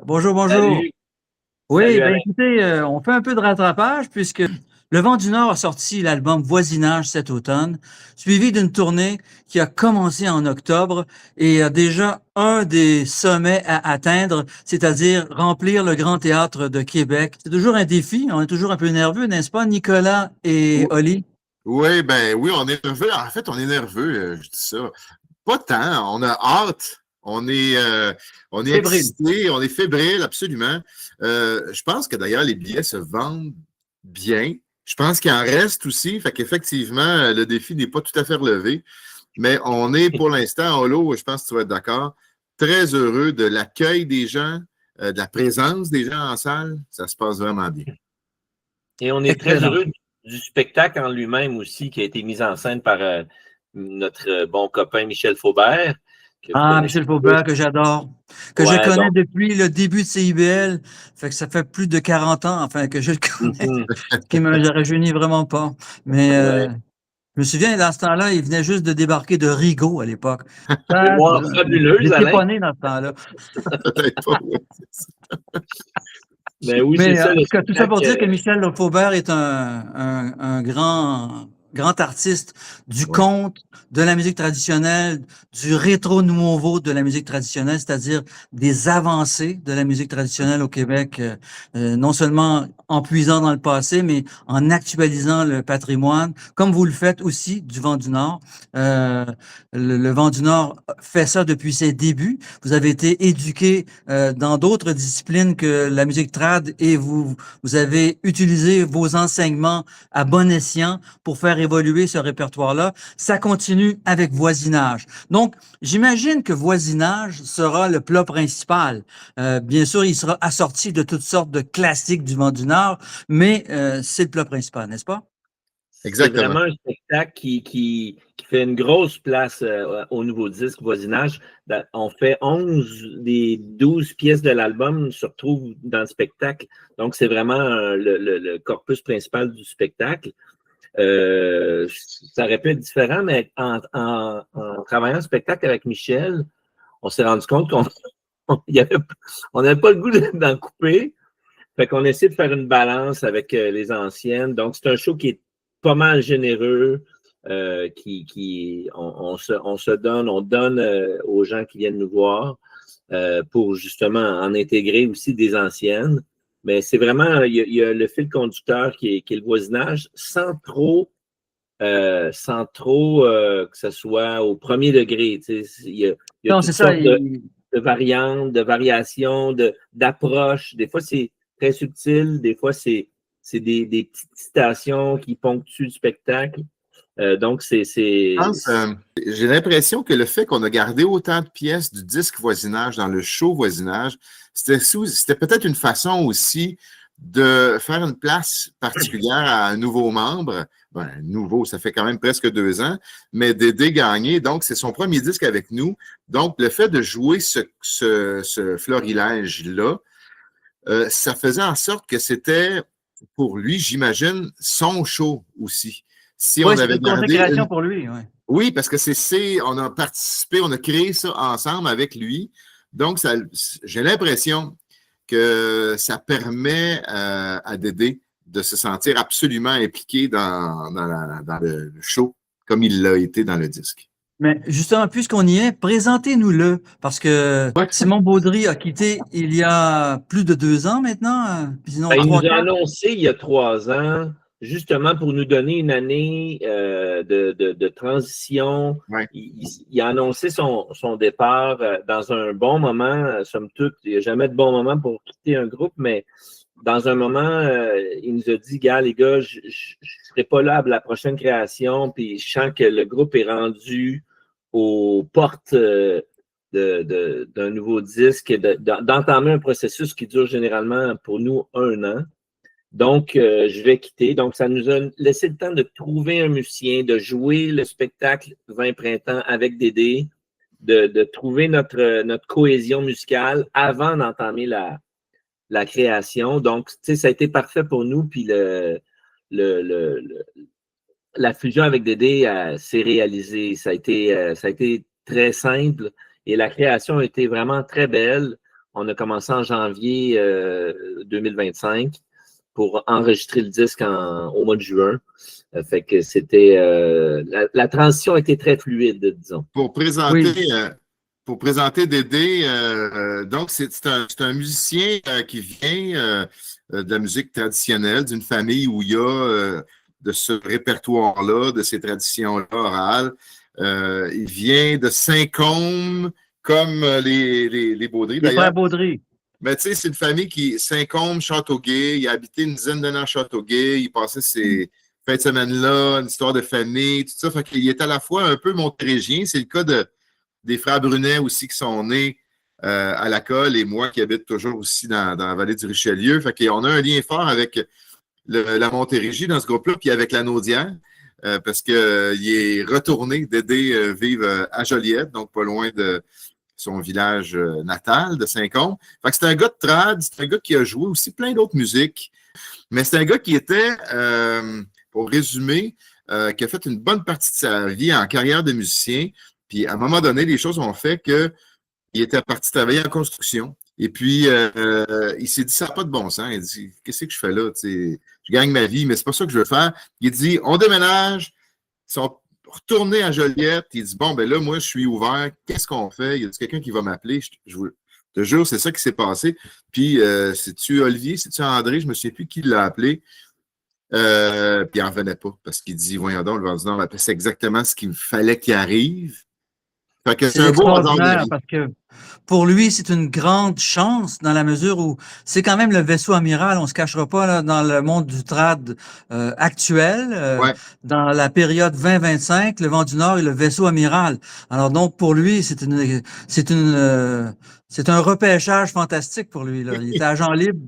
Bonjour, bonjour. Salut, Oui, salut Alain. écoutez, on fait un peu de rattrapage puisque Le Vent du Nord a sorti l'album Voisinage cet automne, suivi d'une tournée qui a commencé en octobre et a déjà un des sommets à atteindre, c'est-à-dire remplir le Grand Théâtre de Québec. C'est toujours un défi, on est toujours un peu nerveux, n'est-ce pas, Nicolas et Ou- Oli? Oui, ben oui, on est nerveux. En fait, on est nerveux, je dis ça. Pas tant, on a hâte, on est Fébrile. excité, on est fébrile, absolument. Je pense que d'ailleurs, les billets se vendent bien. Je pense qu'il en reste aussi, fait qu'effectivement, le défi n'est pas tout à fait relevé. Mais on est pour l'instant, Olo, je pense que tu vas être d'accord, très heureux de l'accueil des gens, de la présence des gens en salle. Ça se passe vraiment bien. Et on est très Excellent. heureux du spectacle en lui-même aussi, qui a été mis en scène par notre bon copain Michel Faubert, que vous Ah, connaissez Michel tous. Faubert, que j'adore, que je Ouais, connais donc, depuis le début de CIBL, fait que ça fait plus de 40 ans, enfin, que je le connais, mhm, ce qui me rajeunit vraiment pas. Mais ouais. je me souviens, dans ce temps-là, il venait juste de débarquer de Rigaud à l'époque. Ça, Mémoire fabuleuse, j'étais Alain. pas né dans ce temps-là. Peut-être pas, oui. Mais oui, c'est Mais ça, en le tout cas, tout ça pour spectacle. dire que Michel Faubert est un grand artiste du Ouais. conte, de la musique traditionnelle, du rétro nouveau de la musique traditionnelle, c'est-à-dire des avancées de la musique traditionnelle au Québec, non seulement en puisant dans le passé, mais en actualisant le patrimoine, comme vous le faites aussi du Vent du Nord. Euh, le Vent du Nord fait ça depuis ses débuts. Vous avez été éduqué dans d'autres disciplines que la musique trad et vous avez utilisé vos enseignements à bon escient pour faire évoluer ce répertoire-là. Ça continue avec Voisinage. Donc, j'imagine que Voisinage sera le plat principal. Bien sûr, il sera assorti de toutes sortes de classiques du Vent du Nord, mais c'est le plat principal, n'est-ce pas? C'est Exactement. vraiment un spectacle qui fait une grosse place au nouveau disque Voisinage. On fait 11 des 12 pièces de l'album se retrouvent dans le spectacle. Donc, c'est vraiment le corpus principal du spectacle. Ça aurait pu être différent, mais en travaillant le spectacle avec Michel, on s'est rendu compte qu'on on n'avait pas le goût d'en couper. Fait qu'on essaie de faire une balance avec les anciennes. Donc, c'est un show qui est pas mal généreux, on se donne, on donne aux gens qui viennent nous voir pour justement en intégrer aussi des anciennes. Mais c'est vraiment, il y a le fil conducteur qui est le voisinage, sans trop que ce soit au premier degré. Tu sais. Il y a Non, toutes c'est ça. sortes de variantes, de variations, d'approches. Des fois, c'est très subtil. Des fois, c'est des petites citations qui ponctuent le spectacle. Donc, J'ai l'impression que le fait qu'on a gardé autant de pièces du disque voisinage dans le show voisinage, c'était peut-être une façon aussi de faire une place particulière à un nouveau membre. Ben, nouveau, ça fait quand même presque 2 ans, mais d'aider gagner. Donc, c'est son premier disque avec nous. Donc, le fait de jouer ce florilège-là, ça faisait en sorte que c'était, pour lui, j'imagine, son show aussi. Si Oui, on c'est avait une gardé consécration une pour lui. Ouais. oui, parce que on a participé, on a créé ça ensemble avec lui. Donc, j'ai l'impression que ça permet à Dédé de se sentir absolument impliqué dans le show, comme il l'a été dans le disque. Mais justement, puisqu'on y est, présentez-nous-le, parce que Ouais. Simon Baudry a quitté il y a plus de 2 ans maintenant, sinon il trois, nous a quatre. annoncé il y a 3 ans, justement pour nous donner une année de transition. Ouais. Il a annoncé son départ dans un bon moment, somme toute. Il n'y a jamais de bon moment pour quitter un groupe, mais dans un moment, il nous a dit, gars, les gars, je ne serai pas là à la prochaine création, puis je sens que le groupe est rendu aux portes d'un nouveau disque, d'entamer un processus qui dure généralement pour nous 1 an. Donc, je vais quitter. Donc, ça nous a laissé le temps de trouver un musicien, de jouer le spectacle 20 printemps avec Dédé, de trouver notre cohésion musicale avant d'entamer la création. Donc, tu sais, ça a été parfait pour nous. Puis la fusion avec Dédé s'est réalisée. Ça a été très simple et la création a été vraiment très belle. on a commencé en janvier 2025 pour enregistrer le disque au mois de juin. Fait que c'était la transition a été très fluide, disons. Pour présenter Dédé, donc c'est un musicien qui vient de la musique traditionnelle, d'une famille où il y a de ce répertoire-là, de ces traditions-là orales. Il vient de Saint-Côme, comme les Baudry, Les frères d'ailleurs. Baudry. Mais tu sais, c'est une famille qui, Saint-Côme, Châteauguay, il a habité une dizaine d'années à Châteauguay, il passait ses fins de semaine-là, une histoire de famille, tout ça. Fait qu'il est à la fois un peu montéréggien, c'est le cas des frères Brunet aussi qui sont nés à la Colle et moi qui habite toujours aussi dans la vallée du Richelieu. Fait qu'on a un lien fort avec la Montérégie dans ce groupe-là, puis avec la Naudière, parce qu'il est retourné d'aider vivre à Joliette, donc pas loin de son village natal de Saint-Côme. Fait que c'est un gars de trad, c'est un gars qui a joué aussi plein d'autres musiques, mais c'est un gars qui était, pour résumer, qui a fait une bonne partie de sa vie en carrière de musicien. Puis à un moment donné, les choses ont fait qu'il était parti travailler en construction. Et puis, il s'est dit, ça n'a pas de bon sens. Il dit, qu'est-ce que je fais là? T'sais, je gagne ma vie, mais c'est pas ça que je veux faire. Il dit, on déménage. Ils sont retournés à Joliette. Il dit, bon, ben là, moi, je suis ouvert. Qu'est-ce qu'on fait? Il y a quelqu'un qui va m'appeler. Je te jure, c'est ça qui s'est passé. Puis, c'est-tu Olivier? C'est-tu André? Je ne me souviens plus qui l'a appelé. Puis, il n'en revenait pas parce qu'il dit, voyons donc, le Vent du Nord, c'est exactement ce qu'il fallait qu'il arrive. Fait que c'est un beau hasard de la vie. Parce que pour lui, c'est une grande chance dans la mesure où c'est quand même le vaisseau amiral, on ne se cachera pas là, dans le monde du trad actuel, Ouais. dans la période 2025, le Vent du Nord est le vaisseau amiral. Alors donc pour lui, c'est un repêchage fantastique pour lui. Là. Il était agent libre,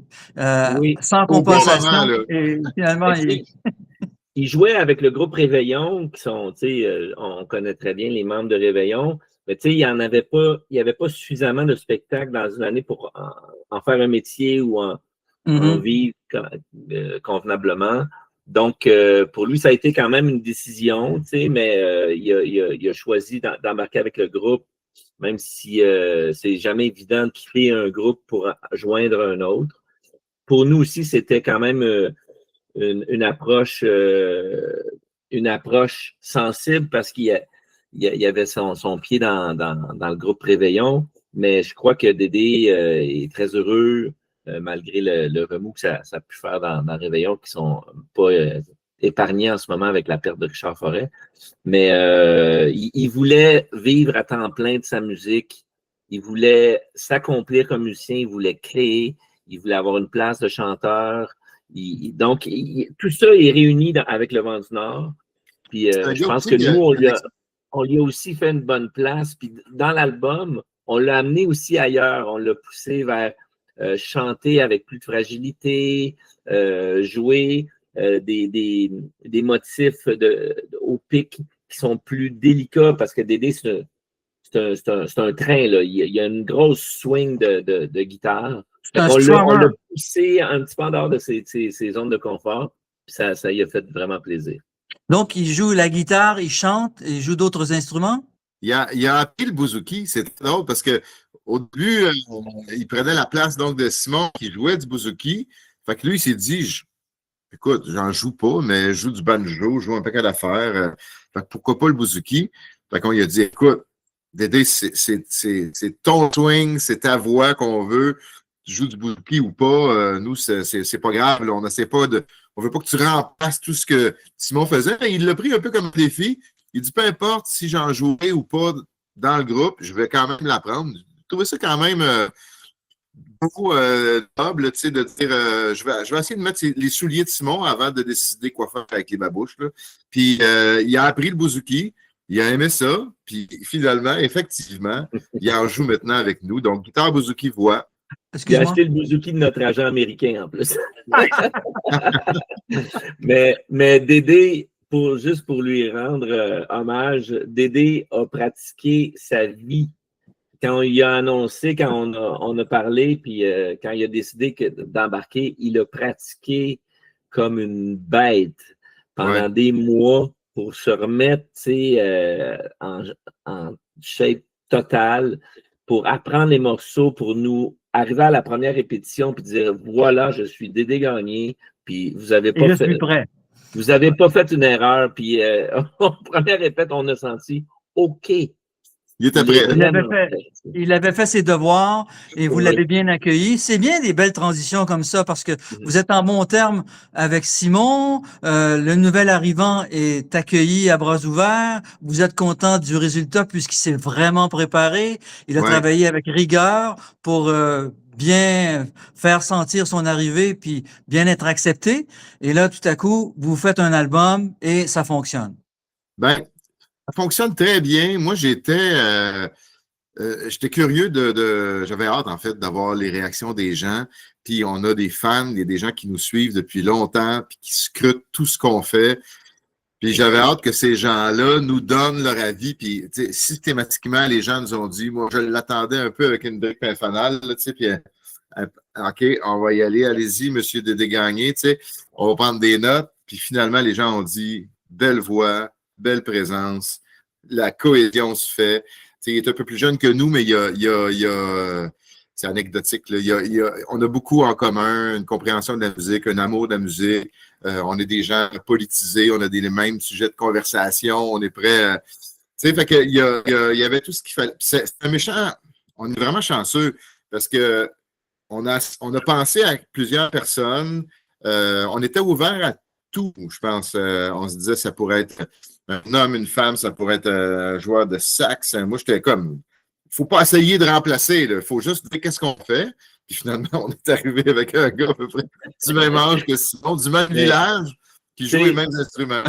Oui. sans Au bon compensation, moment, là. et finalement il jouait avec le groupe Réveillon, qui sont, on connaît très bien les membres de Réveillon, mais il n'y avait pas suffisamment de spectacles dans une année pour en faire un métier ou en vivre convenablement. Donc, pour lui, ça a été quand même une décision, mais il a choisi d'embarquer avec le groupe, même si c'est jamais évident de quitter un groupe pour joindre un autre. Pour nous aussi, c'était quand même une approche sensible parce qu'il y avait son pied dans le groupe Réveillon, mais je crois que Dédé est très heureux malgré le remous que ça a pu faire dans Réveillon, qui ne sont pas épargnés en ce moment avec la perte de Richard Forêt. Mais il voulait vivre à temps plein de sa musique, il voulait s'accomplir comme musicien, il voulait créer, il voulait avoir une place de chanteur. Donc, tout ça est réuni avec le Vent du Nord. Puis je pense que nous, on lui a aussi fait une bonne place. Puis dans l'album, on l'a amené aussi ailleurs. On l'a poussé vers chanter avec plus de fragilité, jouer des motifs au pic qui sont plus délicats parce que Dédé, c'est un train. Là. Il y a une grosse swing de guitare. On l'a poussé un petit peu en dehors de ses zones de confort. Puis ça y a fait vraiment plaisir. Donc, il joue la guitare, il chante et il joue d'autres instruments? Il a appris le bouzouki. C'est drôle parce qu'au début, il prenait la place donc, de Simon qui jouait du bouzouki. Fait que lui, il s'est dit, écoute, j'en joue pas, mais je joue du banjo, je joue un paquet d'affaires. Fait que pourquoi pas le bouzouki? Fait qu'on lui a dit, écoute, Dédé, c'est ton swing, c'est ta voix qu'on veut. Tu joues du bouzouki ou pas, nous, c'est pas grave. Là, on veut pas que tu remplaces tout ce que Simon faisait. Mais il l'a pris un peu comme défi. Il dit, peu importe si j'en jouerai ou pas dans le groupe, je vais quand même l'apprendre. Je trouvais ça quand même beaucoup noble, tu sais, de dire, je vais essayer de mettre les souliers de Simon avant de décider quoi faire avec les babouches. Là. Puis, il a appris le bouzouki. Il a aimé ça. Puis, finalement, effectivement, il en joue maintenant avec nous. Donc, guitare, bouzouki, voix. Il a acheté le bouzouki de notre agent américain en plus. mais Dédé, juste pour lui rendre hommage, Dédé a pratiqué sa vie. Quand il a annoncé, quand on a parlé, puis quand il a décidé d'embarquer, il a pratiqué comme une bête pendant des mois pour se remettre en shape totale, pour apprendre les morceaux, pour nous arriver à la première répétition puis dire voilà, je suis Dédé Gagné, puis vous avez Et pas je fait. suis prêt. Vous n'avez pas fait une erreur, puis première répète, on a senti OK. Il était prêt. Il avait fait ses devoirs et vous Oui. l'avez bien accueilli. C'est bien des belles transitions comme ça parce que vous êtes en bon terme avec Simon. Le nouvel arrivant est accueilli à bras ouverts. Vous êtes content du résultat puisqu'il s'est vraiment préparé. Il a travaillé avec rigueur pour bien faire sentir son arrivée puis bien être accepté. Et là, tout à coup, vous faites un album et ça fonctionne. Ben, ça fonctionne très bien. Moi, j'étais curieux j'avais hâte, en fait, d'avoir les réactions des gens. Puis on a des fans, il y a des gens qui nous suivent depuis longtemps, puis qui scrutent tout ce qu'on fait. Puis j'avais hâte que ces gens-là nous donnent leur avis. Puis systématiquement, les gens nous ont dit, moi, je l'attendais un peu avec une brique infernale, tu sais, puis OK, on va y aller, allez-y, monsieur Dédé Gagné, tu sais, on va prendre des notes. Puis finalement, les gens ont dit, belle voix, belle présence, la cohésion se fait. Il est un peu plus jeune que nous, mais c'est anecdotique. Là. On a beaucoup en commun, une compréhension de la musique, un amour de la musique. On est des gens politisés, on a les mêmes sujets de conversation, on est prêt. Fait que il y avait tout ce qu'il fallait. C'est un méchant. On est vraiment chanceux parce que on a pensé à plusieurs personnes. On était ouvert à tout, je pense. On se disait ça pourrait être un homme, une femme, ça pourrait être un joueur de sax. Moi, j'étais comme, il ne faut pas essayer de remplacer, il faut juste dire qu'est-ce qu'on fait. Puis finalement, on est arrivé avec un gars à peu près du même âge que Simon, du même village, qui joue les mêmes instruments.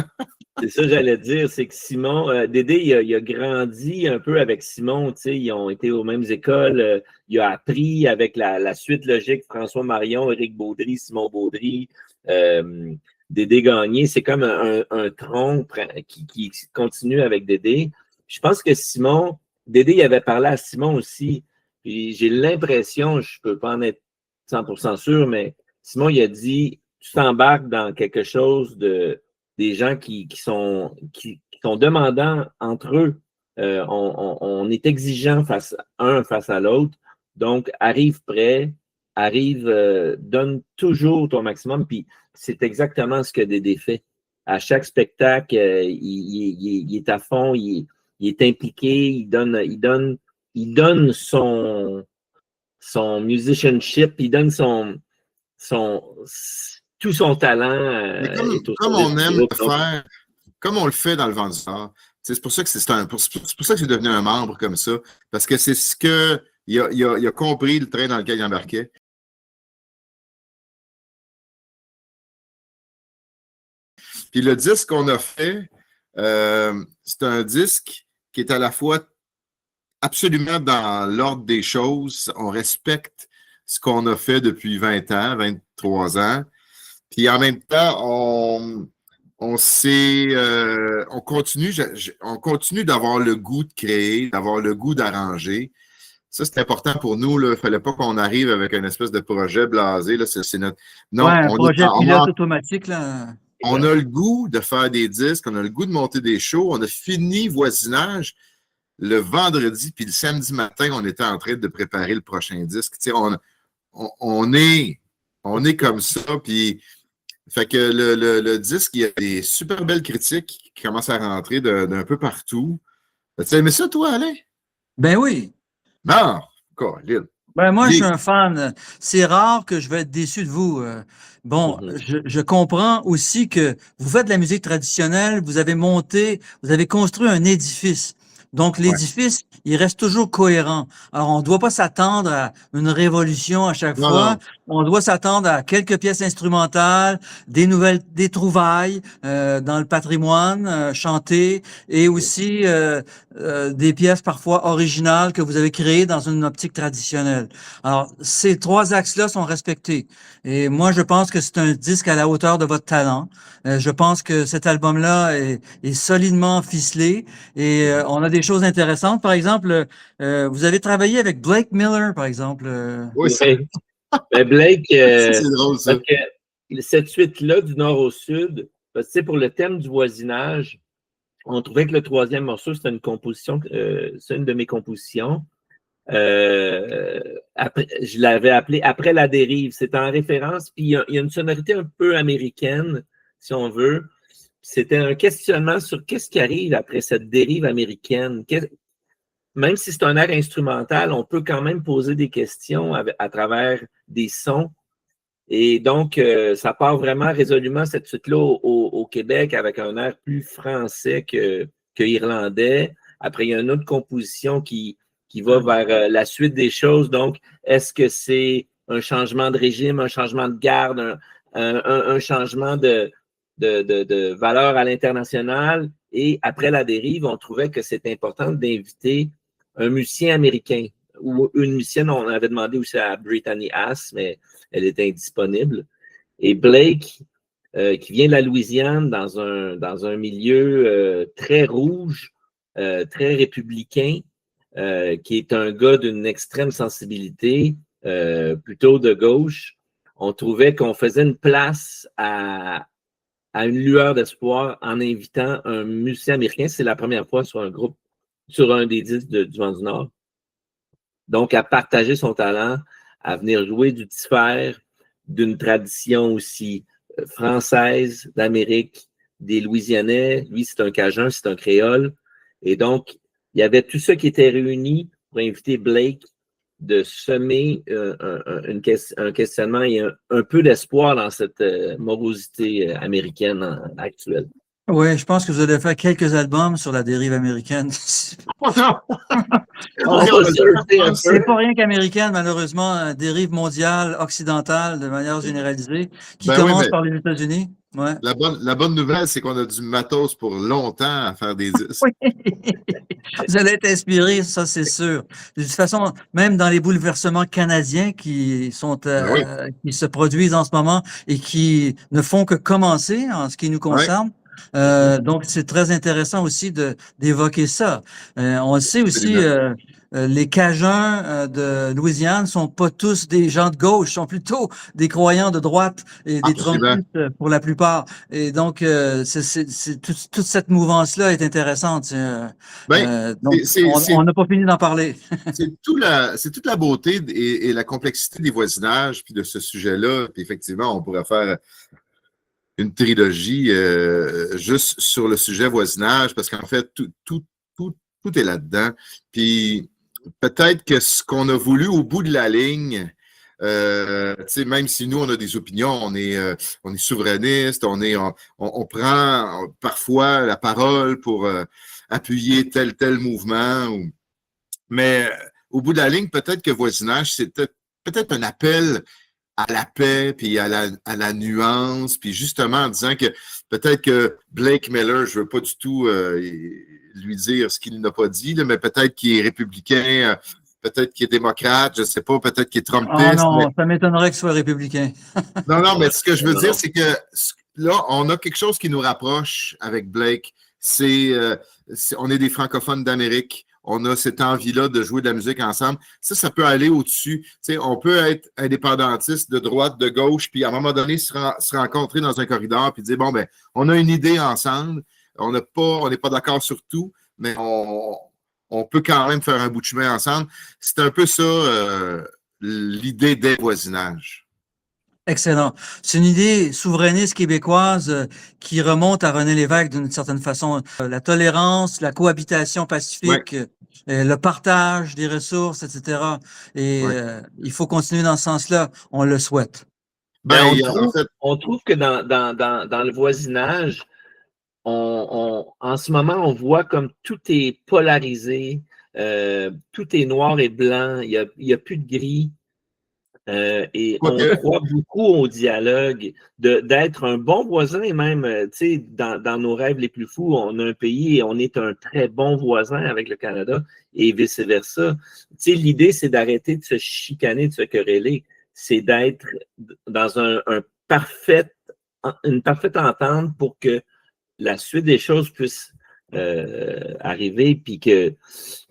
C'est ça que j'allais dire, c'est que Simon, Dédé, il a grandi un peu avec Simon, tu sais, ils ont été aux mêmes écoles, il a appris avec la suite logique, François Marion, Éric Baudry, Simon Baudry, Dédé Gagné, c'est comme un tronc qui continue avec Dédé. Je pense que Simon, Dédé, il avait parlé à Simon aussi, puis j'ai l'impression, je ne peux pas en être 100% sûr, mais Simon, il a dit, tu t'embarques dans quelque chose des gens qui sont demandants entre eux. On est exigeant face à l'autre. Donc, arrive prêt, donne toujours ton maximum. Puis, c'est exactement ce que Dédé fait. À chaque spectacle, il est à fond, il est impliqué, il donne son musicianship, il donne tout son talent. Comme on aime le faire, comme on le fait dans le Vent du Nord. C'est pour ça que c'est pour ça que c'est devenu un membre comme ça, parce que c'est ce que il a compris le train dans lequel il embarquait. Puis le disque qu'on a fait, c'est un disque qui est à la fois absolument dans l'ordre des choses. On respecte ce qu'on a fait depuis 20 ans, 23 ans. Puis en même temps, on continue d'avoir le goût de créer, d'avoir le goût d'arranger. Ça, c'est important pour nous. Il ne fallait pas qu'on arrive avec une espèce de projet blasé. Là. C'est notre... Non, un projet pilote automatique. Là. On a le goût de faire des disques, on a le goût de monter des shows. On a fini Voisinage le vendredi, puis le samedi matin, on était en train de préparer le prochain disque. On est comme ça, puis fait que le disque, il y a des super belles critiques qui commencent à rentrer d'un peu partout. Tu aimé ça, toi, Alain? Ben oui. Non, Colin. Ben moi, je suis un fan. C'est rare que je vais être déçu de vous. Bon, je comprends aussi que vous faites de la musique traditionnelle, vous avez construit un édifice. Donc, l'édifice, il reste toujours cohérent. Alors, on ne doit pas s'attendre à une révolution à chaque fois. On doit s'attendre à quelques pièces instrumentales, des trouvailles dans le patrimoine chanté et aussi des pièces parfois originales que vous avez créées dans une optique traditionnelle. Alors, ces trois axes-là sont respectés. Et moi, je pense que c'est un disque à la hauteur de votre talent. Je pense que cet album-là est solidement ficelé et on a des choses intéressantes. Par exemple, vous avez travaillé avec Blake Miller, par exemple. Oui. Mais Blake, c'est drôle, ça. Parce que cette suite-là, du nord au sud, parce que, pour le thème du voisinage, on trouvait que le troisième morceau, c'était une composition, c'est une de mes compositions. je l'avais appelé Après la dérive. C'est en référence, puis il y a une sonorité un peu américaine, si on veut. C'était un questionnement sur qu'est-ce qui arrive après cette dérive américaine. Même si c'est un air instrumental, on peut quand même poser des questions à travers des sons. Et donc, ça part vraiment résolument cette suite-là au Québec avec un air plus français que irlandais. Après, il y a une autre composition qui va vers la suite des choses. Donc, est-ce que c'est un changement de régime, un changement de garde, un changement de valeur à l'international? Et après la dérive, on trouvait que c'était important d'inviter un musicien américain ou une musicienne. On avait demandé aussi à Brittany Haas, mais elle était indisponible. Et Blake, qui vient de la Louisiane dans un milieu très rouge, très républicain, qui est un gars d'une extrême sensibilité, plutôt de gauche, on trouvait qu'on faisait une place à une lueur d'espoir en invitant un musicien américain. C'est la première fois sur un des disques du Vent du Nord. Donc, à partager son talent, à venir jouer du tisser, d'une tradition aussi française, d'Amérique, des Louisianais. Lui, c'est un Cajun, c'est un Créole. Et donc, il y avait tout ça qui était réuni pour inviter Blake de semer un questionnement et un peu d'espoir dans cette morosité américaine actuelle. Oui, je pense que vous allez faire quelques albums sur la dérive américaine. C'est pas rien qu'américaine, malheureusement, dérive mondiale, occidentale, de manière généralisée, qui commence par les États-Unis. Ouais. La bonne nouvelle, c'est qu'on a du matos pour longtemps à faire des disques. Oui. Vous allez être inspiré, ça c'est sûr. De toute façon, même dans les bouleversements canadiens qui se produisent en ce moment et qui ne font que commencer en ce qui nous concerne. Donc, c'est très intéressant aussi d'évoquer ça. On le sait aussi, les Cajuns de Louisiane sont pas tous des gens de gauche, sont plutôt des croyants de droite et des trompistes pour la plupart. Et donc, toute cette mouvance-là est intéressante. Donc, on n'a pas fini d'en parler. C'est toute la beauté et la complexité des voisinages puis de ce sujet-là. Puis effectivement, on pourrait faire une trilogie juste sur le sujet voisinage, parce qu'en fait, tout est là-dedans. Puis peut-être que ce qu'on a voulu au bout de la ligne, même si nous, on a des opinions, on est souverainiste, on prend parfois la parole pour appuyer tel mouvement. Mais au bout de la ligne, peut-être que voisinage, c'est peut-être un appel à la paix, puis à la nuance, puis justement en disant que peut-être que Blake Miller, je ne veux pas du tout lui dire ce qu'il n'a pas dit, là, mais peut-être qu'il est républicain, peut-être qu'il est démocrate, je ne sais pas, peut-être qu'il est trumpiste. Non, ça m'étonnerait qu'il soit républicain. non, mais ce que je veux dire, c'est que là, on a quelque chose qui nous rapproche avec Blake. On est des francophones d'Amérique. On a cette envie-là de jouer de la musique ensemble. Ça peut aller au-dessus. On peut être indépendantiste de droite, de gauche, puis à un moment donné, se rencontrer dans un corridor, puis dire, bon, ben, on a une idée ensemble. On n'est pas d'accord sur tout, mais on peut quand même faire un bout de chemin ensemble. C'est un peu ça, l'idée des voisinages. Excellent. C'est une idée souverainiste québécoise qui remonte à René Lévesque d'une certaine façon. La tolérance, la cohabitation pacifique, le partage des ressources, etc. Et il faut continuer dans ce sens-là. On le souhaite. On trouve que dans le voisinage, en ce moment, on voit comme tout est polarisé, tout est noir et blanc, il y a plus de gris. Et on croit beaucoup au dialogue, d'être un bon voisin, et même, dans nos rêves les plus fous, on a un pays et on est un très bon voisin avec le Canada et vice-versa. L'idée, c'est d'arrêter de se chicaner, de se quereller. C'est d'être dans une parfaite entente pour que la suite des choses puisse arriver puis qu'il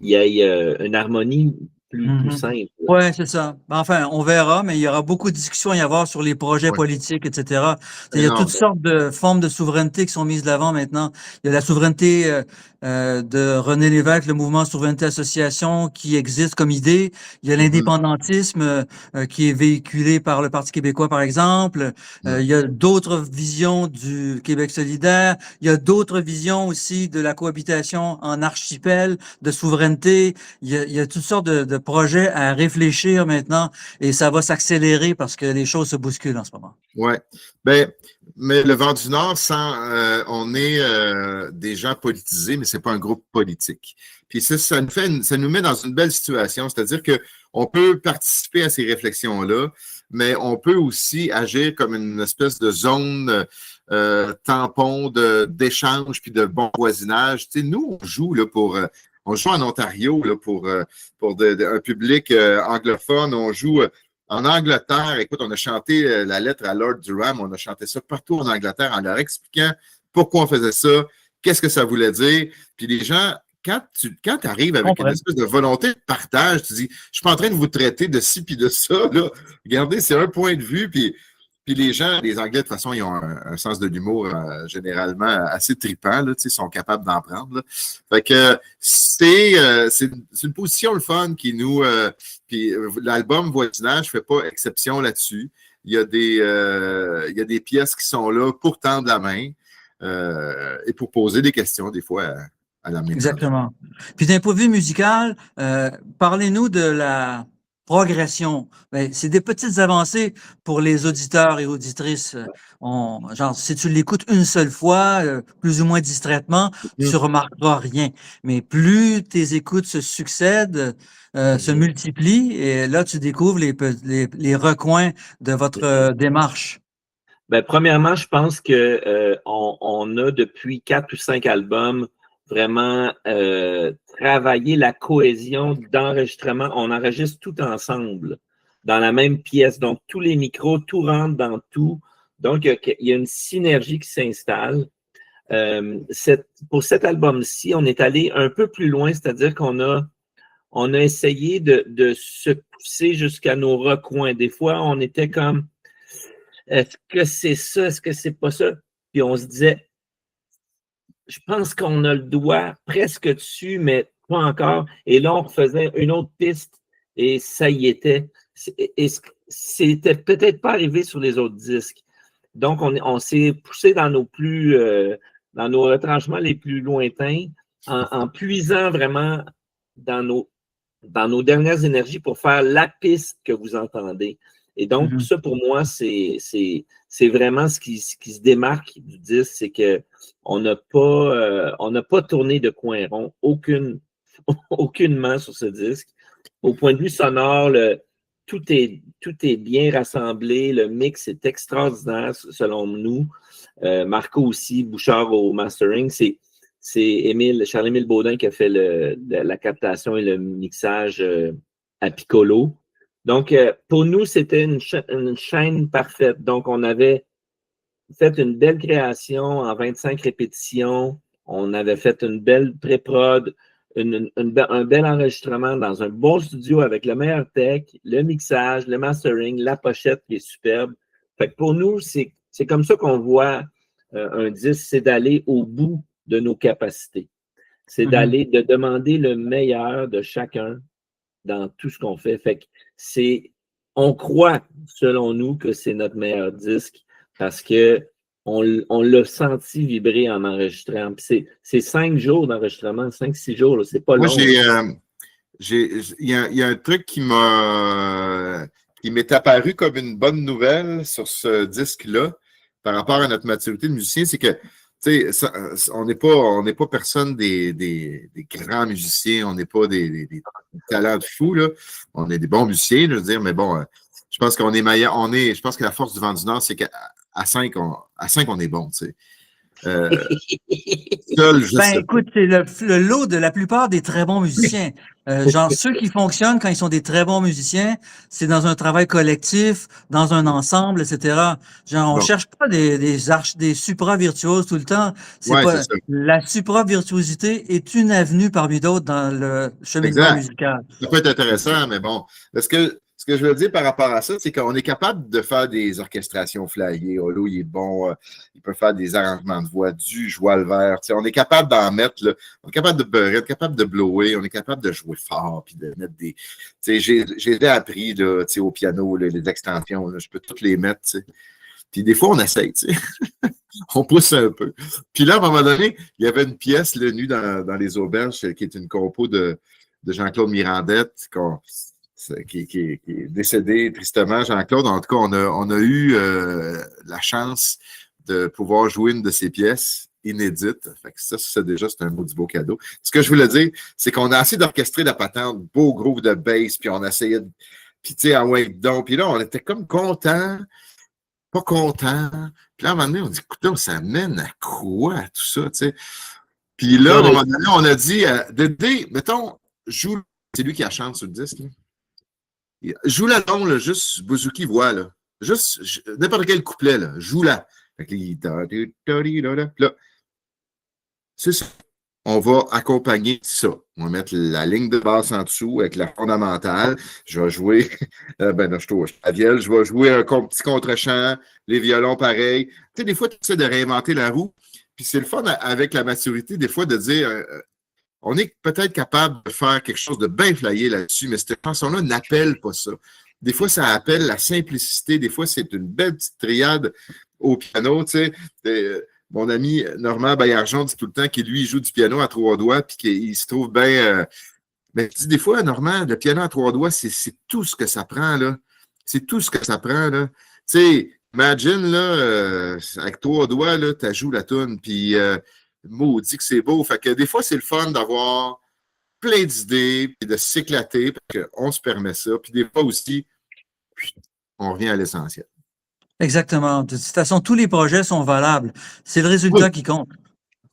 y ait une harmonie plus simple. Oui, c'est ça. Ben, enfin, on verra, mais il y aura beaucoup de discussions à y avoir sur les projets Ouais, politiques, etc. Il y a toutes énorme. sortes de formes de souveraineté qui sont mises de l'avant maintenant. Il y a la souveraineté de René Lévesque, le mouvement Souveraineté Association, qui existe comme idée. Il y a Mhm. l'indépendantisme qui est véhiculé par le Parti québécois, par exemple. Mhm. Il y a d'autres visions du Québec solidaire. Il y a d'autres visions aussi de la cohabitation en archipel, de souveraineté. Il y a toutes sortes de projets à réfléchir maintenant et ça va s'accélérer parce que les choses se bousculent en ce moment. Oui. Ben, mais le Vent du Nord, on est des gens politisés, mais ce n'est pas un groupe politique. Puis ça nous met dans une belle situation, c'est-à-dire qu'on peut participer à ces réflexions-là, mais on peut aussi agir comme une espèce de zone tampon d'échange puis de bon voisinage. Tu sais, nous, on joue là, on joue en Ontario là, pour un public anglophone, on joue en Angleterre. Écoute, on a chanté la lettre à Lord Durham, on a chanté ça partout en Angleterre en leur expliquant pourquoi on faisait ça, qu'est-ce que ça voulait dire. Puis les gens, quand tu arrives avec une espèce de volonté de partage, tu dis, je suis pas en train de vous traiter de ci puis de ça. Là. Regardez, c'est un point de vue. Puis les gens, les Anglais, de toute façon, ils ont un sens de l'humour généralement assez trippant. Là, ils sont capables d'en prendre. Là. Fait que c'est une position le fun qui nous... puis l'album Voisinage ne fait pas exception là-dessus. Il y a des pièces qui sont là pour tendre la main et pour poser des questions, des fois, à la main. Exactement. Puis d'un point de vue musical, parlez-nous de la progression. Ben, c'est des petites avancées pour les auditeurs et auditrices. Genre, si tu l'écoutes une seule fois, plus ou moins distraitement, tu remarqueras rien. Mais plus tes écoutes se succèdent, se multiplient, et là, tu découvres les recoins de votre démarche. Ben, premièrement, je pense que on a depuis 4 ou 5 albums vraiment travaillé la cohésion d'enregistrement. On enregistre tout ensemble dans la même pièce. Donc, tous les micros, tout rentre dans tout. Donc, il y a une synergie qui s'installe. Pour cet album-ci, on est allé un peu plus loin, c'est-à-dire qu'on a essayé de se pousser jusqu'à nos recoins. Des fois, on était comme est-ce que c'est ça? Est-ce que c'est pas ça? Puis on se disait, je pense qu'on a le doigt presque dessus, mais pas encore. Et là, on refaisait une autre piste et ça y était. Et c'était peut-être pas arrivé sur les autres disques. Donc, on s'est poussé dans dans nos retranchements les plus lointains en puisant vraiment dans nos dernières énergies pour faire la piste que vous entendez. Et donc, ça, pour moi, c'est vraiment ce qui se démarque du disque, c'est qu'on n'a pas tourné de coin rond, aucunement sur ce disque. Au point de vue sonore, tout est bien rassemblé, le mix est extraordinaire selon nous. Marco aussi, Bouchard au mastering, c'est Charles-Émile Baudin qui a fait la captation et le mixage à Piccolo. Donc, pour nous, c'était une chaîne parfaite. Donc, on avait fait une belle création en 25 répétitions. On avait fait une belle pré-prod, un bel enregistrement dans un bon studio avec le meilleur tech, le mixage, le mastering, la pochette qui est superbe. Fait que pour nous, c'est comme ça qu'on voit un disque, c'est d'aller au bout de nos capacités. C'est de demander le meilleur de chacun dans tout ce qu'on fait. Fait que on croit, selon nous, que c'est notre meilleur disque parce que on l'a senti vibrer en enregistrant. Puis c'est 5 jours d'enregistrement, 5-6 jours, là, c'est pas long. Moi, il y a un truc qui m'est apparu comme une bonne nouvelle sur ce disque-là par rapport à notre maturité de musicien, c'est que on n'est pas personne des grands musiciens, on n'est pas des talents de fous, là. On est des bons musiciens, je veux dire, mais bon, je pense qu'on est meilleur. Je pense que la force du Vent du Nord, c'est qu'à 5, on est bon, tu sais. Seul, je Ben, sais pas. écoute, c'est le lot de la plupart des très bons musiciens. Genre, ceux qui fonctionnent quand ils sont des très bons musiciens, c'est dans un travail collectif, dans un ensemble, etc. Genre, on Bon, cherche pas des supra-virtuoses tout le temps. C'est ouais, c'est pas, ça. la supra-virtuosité est une avenue parmi d'autres dans le cheminement Exact. musical. Ça peut être intéressant, mais bon. Ce que je veux dire par rapport à ça, c'est qu'on est capable de faire des orchestrations flyées. Olo, il est bon. Il peut faire des arrangements de voix, du joie le vert. On est capable d'en mettre. Là, on est capable de beurrer, on est capable de blower, on est capable de jouer fort, puis de mettre des. J'ai appris là, au piano, là, les extensions. Là, je peux toutes les mettre. T'sais. Puis des fois, on essaye. On pousse un peu. Puis là, à un moment donné, il y avait une pièce, Le Nu dans les auberges, qui est une compo de Jean-Claude Mirandette, qui est décédé tristement, Jean-Claude. En tout cas, on a eu la chance de pouvoir jouer une de ses pièces inédites. Fait que ça, c'est un maudit beau cadeau. Ce que je voulais dire, c'est qu'on a essayé d'orchestrer la patente, beau groove de bass, puis on essayait de. Puis tu sais, ah ouais, donc. Puis là, on était comme contents, pas contents. Puis là, à un moment donné, on dit, écoute, ça mène à quoi tout ça, tu sais? Puis là, à un moment donné, on a dit, Dédé, mettons, joue, c'est lui qui a chanté sur le disque, là. Joue la long, là, juste Bouzouki voix, là. Juste n'importe quel couplet, là. Joue-la. Fait que là, c'est ça. On va accompagner ça. On va mettre la ligne de basse en dessous avec la fondamentale. Je vais jouer, ben non, je touche la vielle. Je vais jouer un petit contre-champ, les violons pareil. Tu sais, des fois, tu essaies de réinventer la roue. Puis c'est le fun avec la maturité, des fois, de dire on est peut-être capable de faire quelque chose de bien flyé là-dessus, mais cette chanson-là n'appelle pas ça. Des fois, ça appelle la simplicité. Des fois, c'est une belle petite triade au piano. Tu sais, mon ami Normand Baillargeon dit tout le temps qu'il lui joue du piano à 3 doigts puis qu'il se trouve bien. Mais je dis des fois, Normand, le piano à 3 doigts, c'est tout ce que ça prend, là. C'est tout ce que ça prend, là. Tu sais, imagine, là, avec 3 doigts, là, tu joues la toune, puis maudit que c'est beau. Fait que des fois, c'est le fun d'avoir plein d'idées, puis de s'éclater, parce qu'on se permet ça. Puis des fois aussi, on revient à l'essentiel. Exactement. De toute façon, tous les projets sont valables. C'est le résultat qui compte.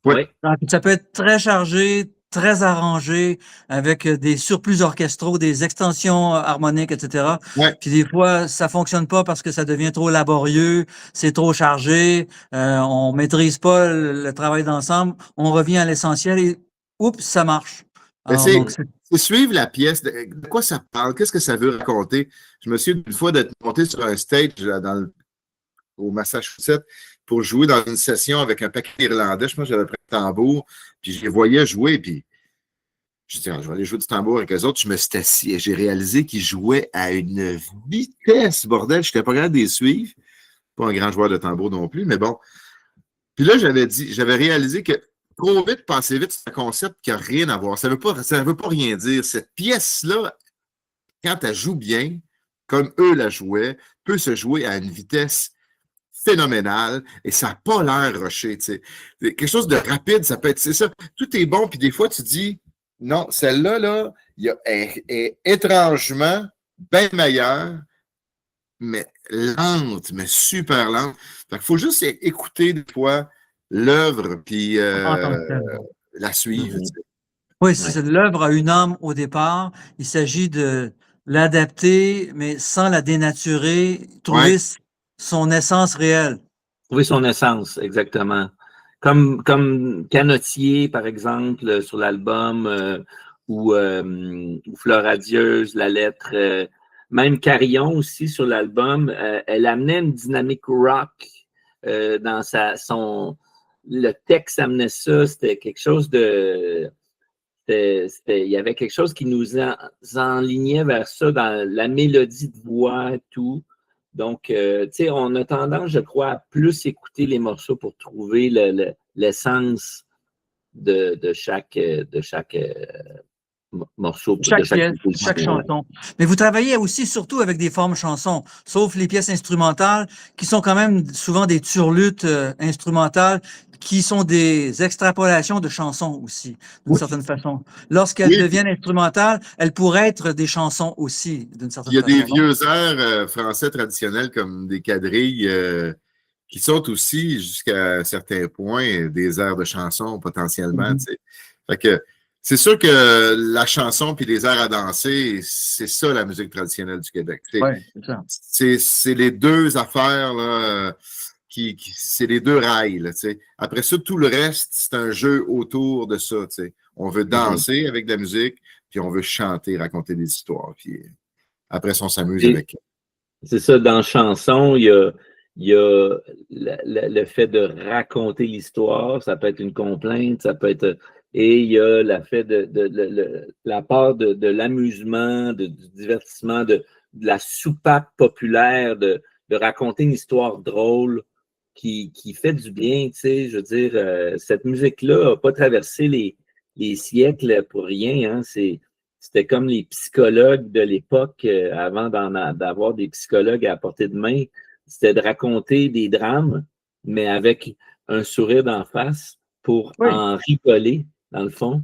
Oui. Donc, ça peut être très chargé, très arrangé, avec des surplus orchestraux, des extensions harmoniques, etc. Ouais. Puis des fois, ça fonctionne pas parce que ça devient trop laborieux, c'est trop chargé, on maîtrise pas le travail d'ensemble, on revient à l'essentiel et oups, ça marche. Alors, c'est suivre la pièce. De quoi ça parle? Qu'est-ce que ça veut raconter? Je me souviens une fois d'être monté sur un stage au Massachusetts pour jouer dans une session avec un paquet d'Irlandais. Je pense que j'avais pris le tambour, puis je les voyais jouer, puis je dis, je vais aller jouer du tambour avec eux autres. Je me suis assis et j'ai réalisé qu'ils jouaient à une vitesse, bordel. Je n'étais pas capable de les suivre. Pas un grand joueur de tambour non plus, mais bon. Puis là, j'avais réalisé que trop vite, passer vite, c'est un concept qui n'a rien à voir. Ça ne veut pas rien dire. Cette pièce-là, quand elle joue bien, comme eux la jouaient, peut se jouer à une vitesse phénoménale et ça n'a pas l'air rushé. Tu sais. Quelque chose de rapide, ça peut être, c'est ça. Tout est bon, puis des fois, tu dis, non, celle-là, là, est étrangement bien meilleure, mais lente, mais super lente. Fait qu'il faut juste écouter des fois l'œuvre, puis la suivre. Tu sais. Oui, c'est l'œuvre a une âme au départ. Il s'agit de l'adapter, mais sans la dénaturer, trouver son essence réelle. Trouver son essence, exactement. Comme Canotier, par exemple, sur l'album, ou Fleur radieuse, la lettre, même Carillon aussi sur l'album, elle amenait une dynamique rock dans le texte amenait ça, c'était quelque chose de... Il y avait quelque chose qui nous enlignait vers ça dans la mélodie de voix et tout. Donc, tu sais, on a tendance, je crois, à plus écouter les morceaux pour trouver l'essence de chaque morceau. Chaque pièce, chaque chanson. Mais vous travaillez aussi surtout avec des formes chansons, sauf les pièces instrumentales, qui sont quand même souvent des turlutes instrumentales, qui sont des extrapolations de chansons aussi, d'une certaine façon. Lorsqu'elles deviennent instrumentales, elles pourraient être des chansons aussi, d'une certaine façon. Il y a des vieux airs français traditionnels comme des quadrilles qui sont aussi, jusqu'à un certain point, des airs de chansons, potentiellement. Tu sais. Fait que c'est sûr que la chanson puis les airs à danser, c'est ça la musique traditionnelle du Québec. Oui, c'est ça. C'est les deux affaires, là, c'est les deux rails. Là, tu sais. Après ça, tout le reste, c'est un jeu autour de ça. Tu sais. On veut danser avec de la musique, puis on veut chanter, raconter des histoires. Puis après ça, on s'amuse avec. C'est ça, dans chanson, il y a le fait de raconter l'histoire, ça peut être une complainte, ça peut être. Et il y a la fait la part de l'amusement, du divertissement, de la soupape populaire, de raconter une histoire drôle qui fait du bien, tu sais. Je veux dire, cette musique-là n'a pas traversé les siècles pour rien, hein. C'était comme les psychologues de l'époque, avant d'avoir des psychologues à portée de main, c'était de raconter des drames, mais avec un sourire d'en face pour en rigoler, dans le fond.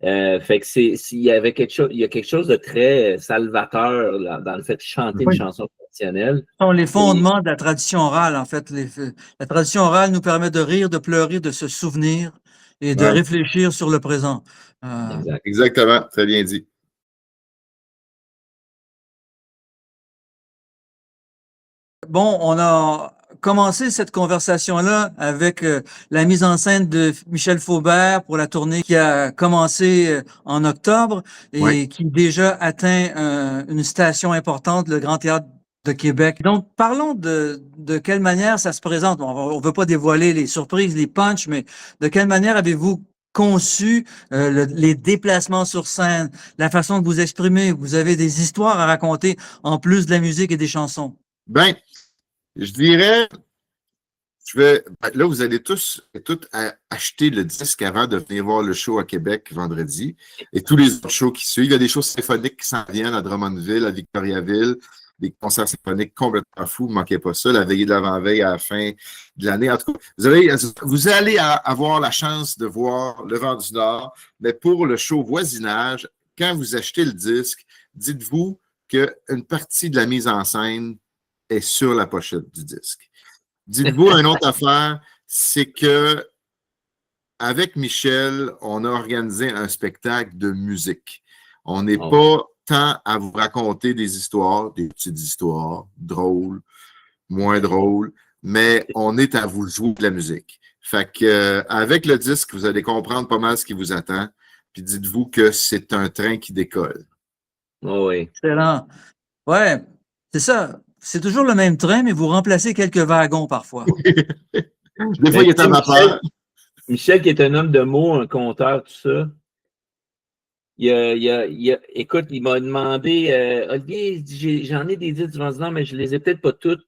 Fait que il y a quelque chose de très salvateur dans le fait de chanter une chanson traditionnelle. Ce sont les fondements de la tradition orale, en fait. La tradition orale nous permet de rire, de pleurer, de se souvenir et de réfléchir sur le présent. Exactement, très bien dit. Bon, on a commencé cette conversation-là avec la mise en scène de Michel Faubert pour la tournée qui a commencé en octobre et qui déjà atteint une station importante, le Grand Théâtre de Québec. Donc, parlons de quelle manière ça se présente. On ne veut pas dévoiler les surprises, les punchs, mais de quelle manière avez-vous conçu les déplacements sur scène, la façon de vous exprimer? Vous avez des histoires à raconter en plus de la musique et des chansons. Ben, je dirais, là, vous allez tous acheter le disque avant de venir voir le show à Québec vendredi et tous les autres shows qui suivent. Il y a des shows symphoniques qui s'en viennent à Drummondville, à Victoriaville, des concerts symphoniques complètement fous, ne manquez pas ça, la veillée de l'avant-veille à la fin de l'année. En tout cas, vous allez avoir la chance de voir Le Vent du Nord, mais pour le show voisinage, quand vous achetez le disque, dites-vous qu'une partie de la mise en scène est sur la pochette du disque. Dites-vous une autre affaire, c'est que avec Michel, on a organisé un spectacle de musique. On n'est pas tant à vous raconter des histoires, des petites histoires, drôles, moins drôles, mais on est à vous jouer de la musique. Fait que avec le disque, vous allez comprendre pas mal ce qui vous attend, puis dites-vous que c'est un train qui décolle. Oh oui. Excellent. Ouais, c'est ça. C'est toujours le même train, mais vous remplacez quelques wagons parfois. Des fois, il est à ma part. Michel, qui est un homme de mots, un conteur, tout ça, écoute, il m'a demandé, Olivier, j'en ai des disques du Vent du Nord, mais je les ai peut-être pas tous.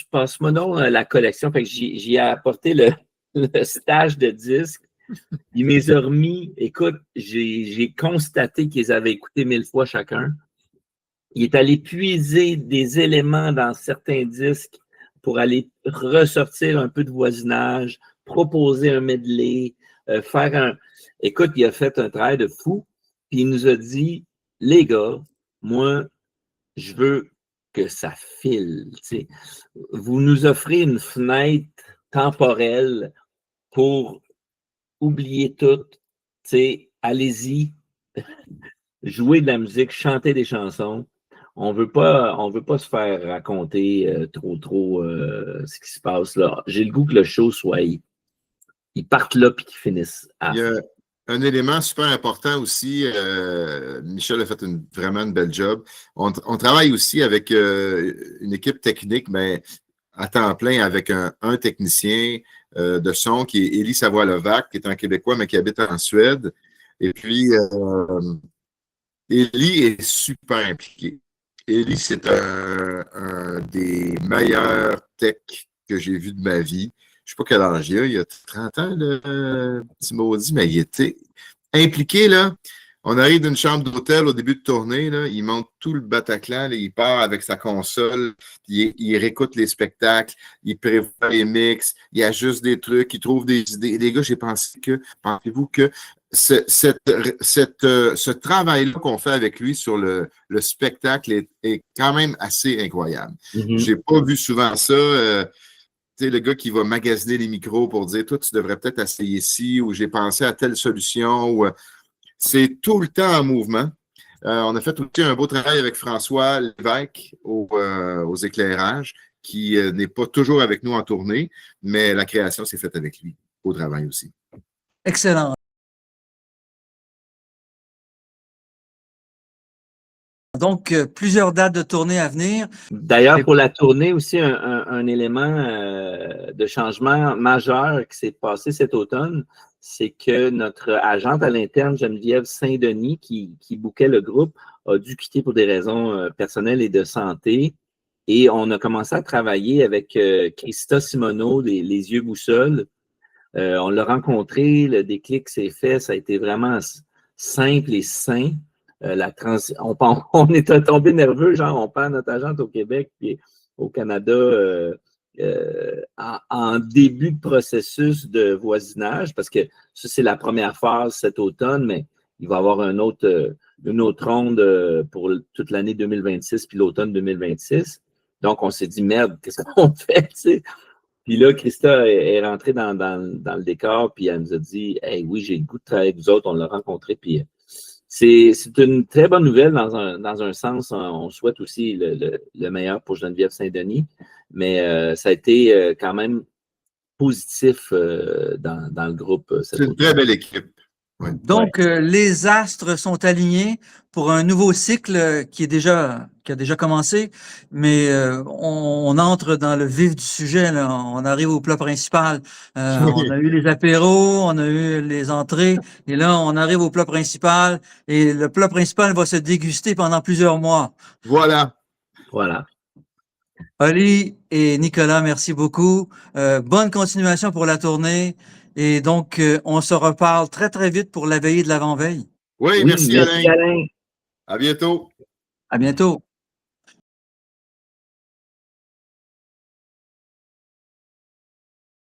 Passe-moi donc la collection. Fait que j'y ai apporté le stage de disques. Il m'les a remis. Écoute, j'ai constaté qu'ils avaient écouté 1000 fois chacun. Il est allé puiser des éléments dans certains disques pour aller ressortir un peu de voisinage, proposer un medley, faire un... Écoute, il a fait un travail de fou, puis il nous a dit, les gars, moi, je veux que ça file. T'sais. Vous nous offrez une fenêtre temporelle pour oublier tout. Allez-y, jouer de la musique, chanter des chansons. On veut pas se faire raconter trop ce qui se passe là. J'ai le goût que le show soit... Ils partent là puis qu'ils finissent à Il y a un élément super important aussi. Michel a fait vraiment une belle job. On travaille aussi avec une équipe technique, mais à temps plein avec un technicien de son qui est Élie Savoie-Levac, qui est un Québécois, mais qui habite en Suède. Et puis, Élie est super impliqué. Élie, c'est un des meilleurs techs que j'ai vu de ma vie. Je ne sais pas quel âge il a 30 ans, le petit maudit, mais il était impliqué, là. On arrive d'une chambre d'hôtel au début de tournée, là, il monte tout le Bataclan, là, il part avec sa console, il réécoute les spectacles, il prévoit les mix, il ajuste des trucs, il trouve des idées. Les gars, pensez-vous que ce travail-là qu'on fait avec lui sur le spectacle est quand même assez incroyable. Je n'ai pas vu souvent ça. tu sais, le gars qui va magasiner les micros pour dire, toi, tu devrais peut-être essayer ci, ou j'ai pensé à telle solution, ou c'est tout le temps en mouvement. On a fait aussi un beau travail avec François Lévesque aux éclairages, qui n'est pas toujours avec nous en tournée, mais la création s'est faite avec lui. Beau travail aussi. Excellent. Donc, plusieurs dates de tournée à venir. D'ailleurs, pour la tournée aussi, un élément de changement majeur qui s'est passé cet automne, c'est que notre agente à l'interne, Geneviève Saint-Denis, qui bookait le groupe, a dû quitter pour des raisons personnelles et de santé. Et on a commencé à travailler avec Christa Simoneau, les Yeux Boussoles. On l'a rencontré, le déclic s'est fait, ça a été vraiment simple et sain. On était tombé nerveux, genre on perd notre agente au Québec puis au Canada en début de processus de voisinage, parce que ça, c'est la première phase cet automne, mais il va y avoir une autre ronde pour toute l'année 2026 puis l'automne 2026. Donc, on s'est dit, merde, qu'est-ce qu'on fait, tu sais? Puis là, Christa est rentrée dans le décor, puis elle nous a dit, hey, oui, j'ai le goût de travailler avec vous autres, on l'a rencontré, puis c'est une très bonne nouvelle dans un sens. On souhaite aussi le meilleur pour Geneviève Saint-Denis, mais ça a été quand même positif dans le groupe. C'est une très belle équipe. Ouais. Donc, les astres sont alignés pour un nouveau cycle qui a déjà commencé, mais on entre dans le vif du sujet, là. On arrive au plat principal. On a eu les apéros, on a eu les entrées, et là, on arrive au plat principal, et le plat principal va se déguster pendant plusieurs mois. Voilà. Voilà. Oli et Nicolas, merci beaucoup. Bonne continuation pour la tournée. Et donc, on se reparle très, très vite pour la veillée de l'avant-veille. Oui, merci Alain. À bientôt. À bientôt.